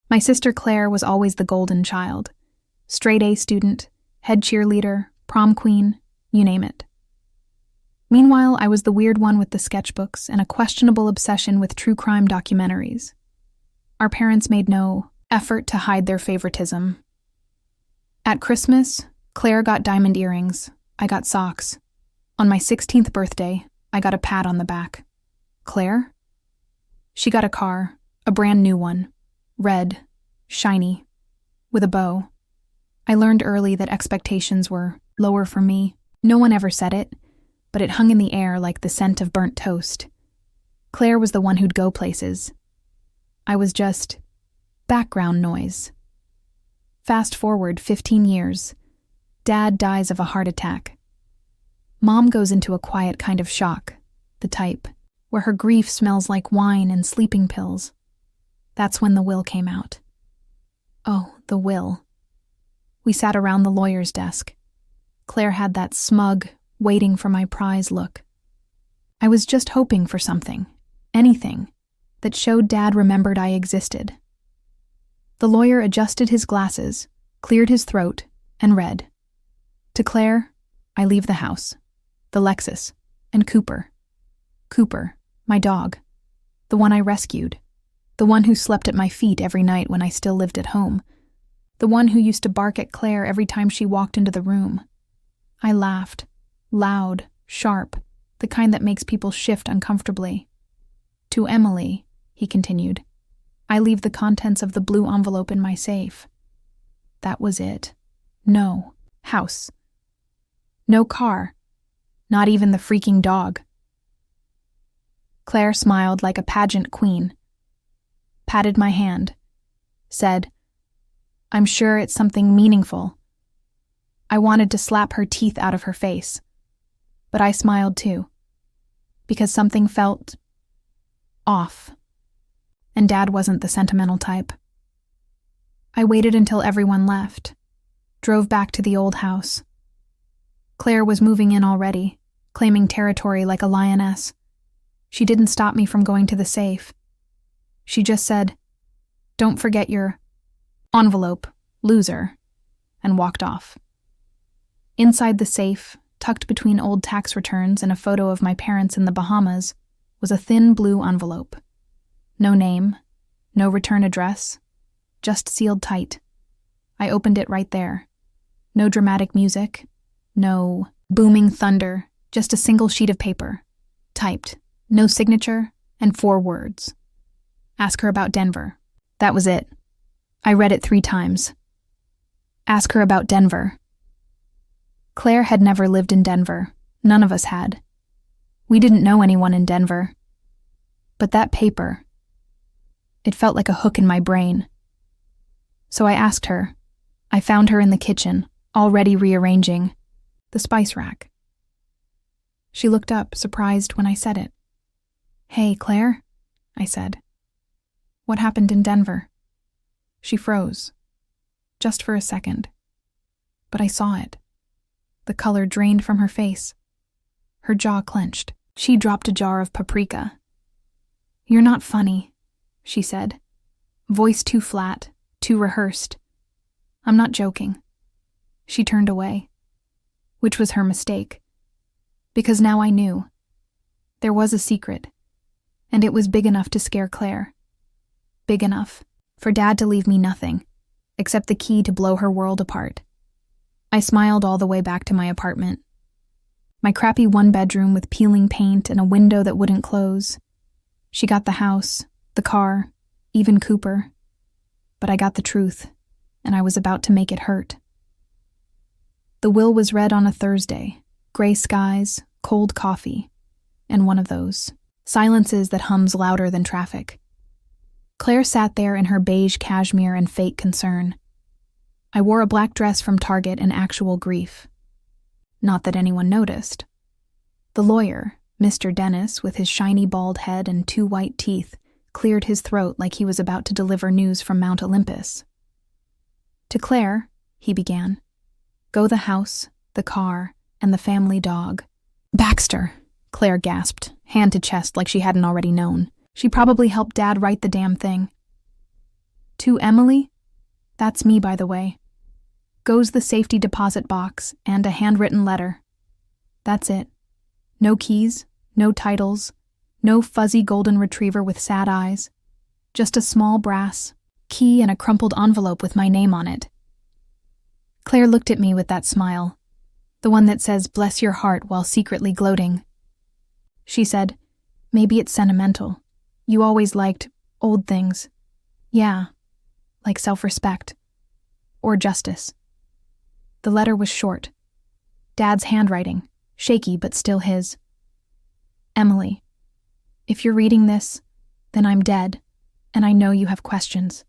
My sister Claire was always the golden child. Straight A student, head cheerleader, prom queen, you name it. Meanwhile, I was the weird one with the sketchbooks and a questionable obsession with true crime documentaries. Our parents made no effort to hide their favoritism. At Christmas, Claire got diamond earrings. I got socks. On my 16th birthday, I got a pat on the back. Claire? She got a car, a brand new one, red, shiny, with a bow. I learned early that expectations were lower for me. No one ever said it, but it hung in the air like the scent of burnt toast. Claire was the one who'd go places. I was just background noise. Fast forward 15 years. Dad dies of a heart attack. Mom goes into a quiet kind of shock, the type where her grief smells like wine and sleeping pills. That's when the will came out. Oh, the will. We sat around the lawyer's desk. Claire had that smug, waiting for my prize look. I was just hoping for something, anything, that showed Dad remembered I existed. The lawyer adjusted his glasses, cleared his throat, and read. To Claire, I leave the house, the Lexus, and Cooper. Cooper, my dog, the one I rescued, the one who slept at my feet every night when I still lived at home, the one who used to bark at Claire every time she walked into the room. I laughed, loud, sharp, the kind that makes people shift uncomfortably. To Emily, he continued, I leave the contents of the blue envelope in my safe. That was it. No house. No car. Not even the freaking dog. Claire smiled like a pageant queen, patted my hand, said, I'm sure it's something meaningful. I wanted to slap her teeth out of her face, but I smiled too, because something felt off, and Dad wasn't the sentimental type. I waited until everyone left, drove back to the old house. Claire was moving in already, claiming territory like a lioness. She didn't stop me from going to the safe. She just said, Don't forget your envelope, loser, and walked off. Inside the safe, tucked between old tax returns and a photo of my parents in the Bahamas, was a thin blue envelope. No name, no return address, just sealed tight. I opened it right there. No dramatic music, no booming thunder, just a single sheet of paper, typed, no signature, and 4 words. Ask her about Denver. That was it. I read it 3 times. Ask her about Denver. Claire had never lived in Denver. None of us had. We didn't know anyone in Denver. But that paper, it felt like a hook in my brain. So I asked her. I found her in the kitchen, already rearranging the spice rack. She looked up, surprised when I said it. Hey, Claire, I said. What happened in Denver? She froze, just for a second. But I saw it. The color drained from her face. Her jaw clenched. She dropped a jar of paprika. You're not funny, she said. Voice too flat, too rehearsed. I'm not joking. She turned away, which was her mistake. Because now I knew. There was a secret, and it was big enough to scare Claire. Big enough for Dad to leave me nothing, except the key to blow her world apart. I smiled all the way back to my apartment. My crappy 1-bedroom with peeling paint and a window that wouldn't close. She got the house, the car, even Cooper. But I got the truth, and I was about to make it hurt. The will was read on a Thursday. Gray skies, cold coffee, and one of those silences that hums louder than traffic. Claire sat there in her beige cashmere and fake concern. I wore a black dress from Target and actual grief. Not that anyone noticed. The lawyer, Mr. Dennis, with his shiny bald head and 2 white teeth, cleared his throat like he was about to deliver news from Mount Olympus. To Claire, he began, go the house, the car, and the family dog. Baxter, Claire gasped, hand to chest like she hadn't already known. She probably helped Dad write the damn thing. To Emily? That's me, by the way. Goes the safety deposit box and a handwritten letter. That's it. No keys, no titles, no fuzzy golden retriever with sad eyes. Just a small brass key and a crumpled envelope with my name on it. Claire looked at me with that smile, the one that says bless your heart while secretly gloating. She said, maybe it's sentimental. You always liked old things. Yeah, like self-respect. Or justice. The letter was short. Dad's handwriting, shaky but still his. Emily, if you're reading this, then I'm dead, and I know you have questions.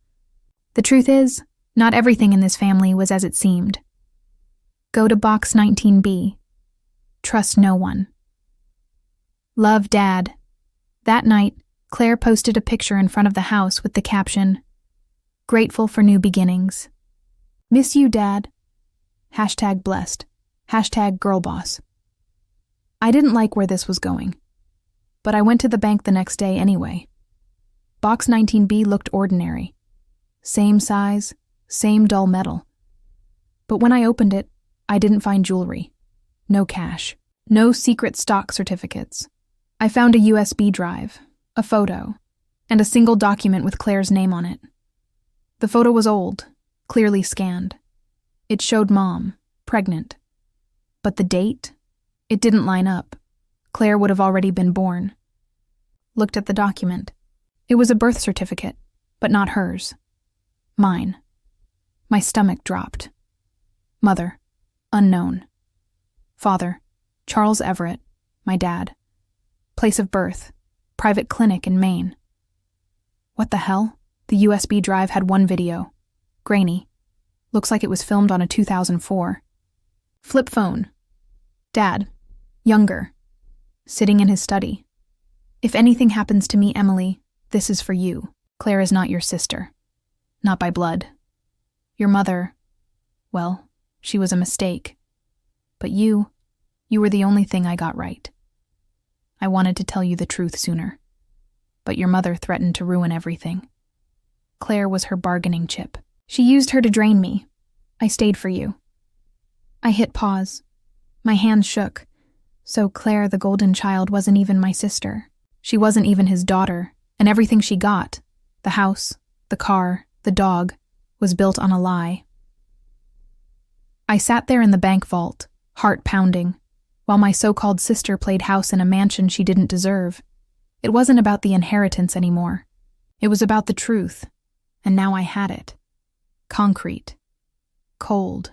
The truth is, not everything in this family was as it seemed. Go to box 19B. Trust no one. Love, Dad. That night, Claire posted a picture in front of the house with the caption, grateful for new beginnings. Miss you, Dad. #blessed. #girlboss. I didn't like where this was going, but I went to the bank the next day anyway. Box 19B looked ordinary. Same size, same dull metal. But when I opened it, I didn't find jewelry. No cash. No secret stock certificates. I found a USB drive, a photo, and a single document with Claire's name on it. The photo was old, clearly scanned. It showed Mom, pregnant. But the date? It didn't line up. Claire would have already been born. Looked at the document. It was a birth certificate, but not hers. Mine. My stomach dropped. Mother, unknown. Father, Charles Everett, my dad. Place of birth, private clinic in Maine. What the hell? The USB drive had one video. Grainy. Looks like it was filmed on a 2004. Flip phone. Dad, younger, sitting in his study. If anything happens to me, Emily, this is for you. Claire is not your sister. Not by blood. Your mother, well, she was a mistake. But you were the only thing I got right. I wanted to tell you the truth sooner. But your mother threatened to ruin everything. Claire was her bargaining chip. She used her to drain me. I stayed for you. I hit pause. My hands shook. So Claire, the golden child, wasn't even my sister. She wasn't even his daughter, and everything she got, the house, the car, the dog, was built on a lie. I sat there in the bank vault, heart pounding, while my so-called sister played house in a mansion she didn't deserve. It wasn't about the inheritance anymore. It was about the truth, and now I had it. Concrete, cold,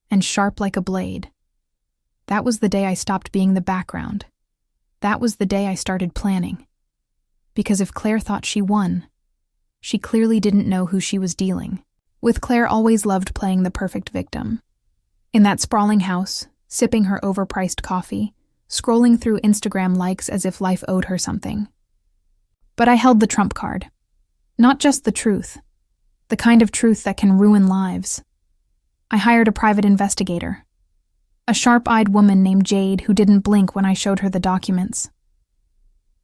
and sharp like a blade. That was the day I stopped being the background. That was the day I started planning. Because if Claire thought she won, she clearly didn't know who she was dealing with. Claire always loved playing the perfect victim. In that sprawling house, sipping her overpriced coffee, scrolling through Instagram likes as if life owed her something. But I held the trump card. Not just the truth. The kind of truth that can ruin lives. I hired a private investigator. A sharp-eyed woman named Jade who didn't blink when I showed her the documents.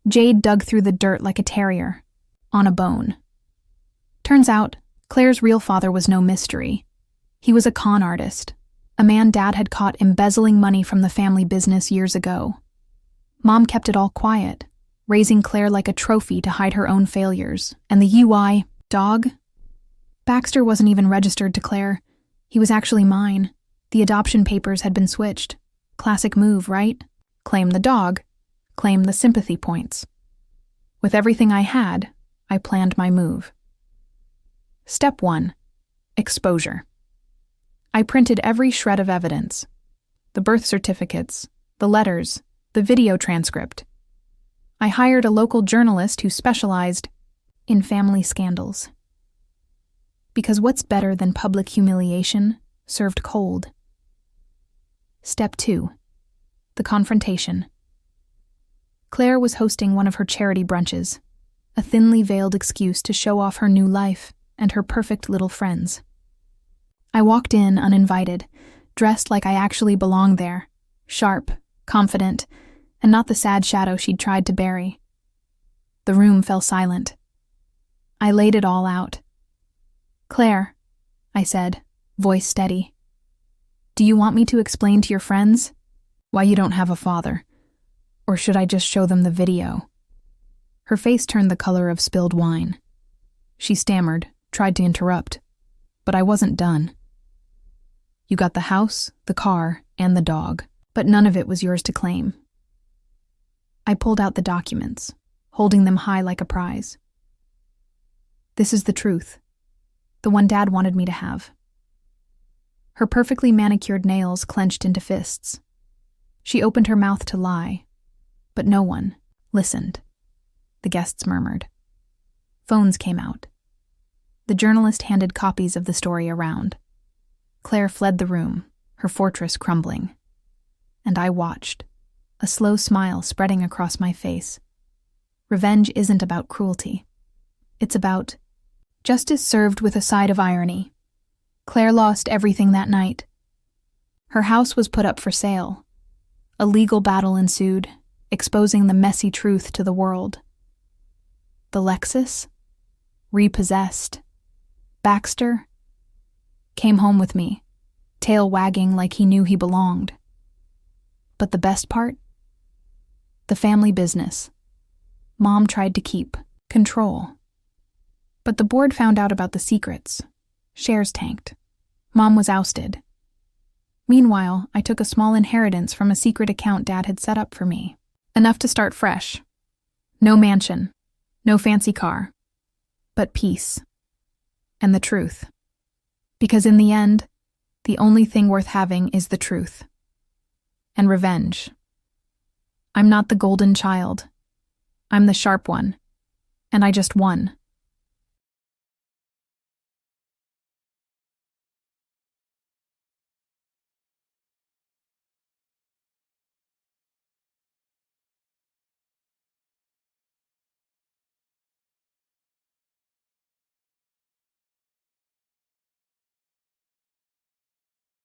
Jade dug through the dirt like a terrier, on a bone. Turns out, Claire's real father was no mystery. He was a con artist, a man Dad had caught embezzling money from the family business years ago. Mom kept it all quiet, raising Claire like a trophy to hide her own failures, and the UI, dog? Baxter wasn't even registered to Claire. He was actually mine. The adoption papers had been switched. Classic move, right? Claim the dog. Claim the sympathy points. With everything I had, I planned my move. Step 1. Exposure. I printed every shred of evidence. The birth certificates, the letters, the video transcript. I hired a local journalist who specialized in family scandals. Because what's better than public humiliation served cold? Step 2. The confrontation. Claire was hosting one of her charity brunches, a thinly veiled excuse to show off her new life and her perfect little friends. I walked in uninvited, dressed like I actually belonged there, sharp, confident, and not the sad shadow she'd tried to bury. The room fell silent. I laid it all out. Claire, I said, voice steady. Do you want me to explain to your friends why you don't have a father? Or should I just show them the video? Her face turned the color of spilled wine. She stammered, tried to interrupt, but I wasn't done. You got the house, the car, and the dog, but none of it was yours to claim. I pulled out the documents, holding them high like a prize. This is the truth, the one Dad wanted me to have. Her perfectly manicured nails clenched into fists. She opened her mouth to lie, but no one listened. The guests murmured. Phones came out. The journalist handed copies of the story around. Claire fled the room, her fortress crumbling. And I watched, a slow smile spreading across my face. Revenge isn't about cruelty. It's about justice served with a side of irony. Claire lost everything that night. Her house was put up for sale. A legal battle ensued, exposing the messy truth to the world. The Lexus, repossessed. Baxter came home with me, tail wagging like he knew he belonged. But the best part? The family business. Mom tried to keep control. But the board found out about the secrets. Shares tanked. Mom was ousted. Meanwhile, I took a small inheritance from a secret account Dad had set up for me. Enough to start fresh. No mansion. No fancy car. But peace. And the truth. Because in the end, the only thing worth having is the truth. And revenge. I'm not the golden child. I'm the sharp one. And I just won.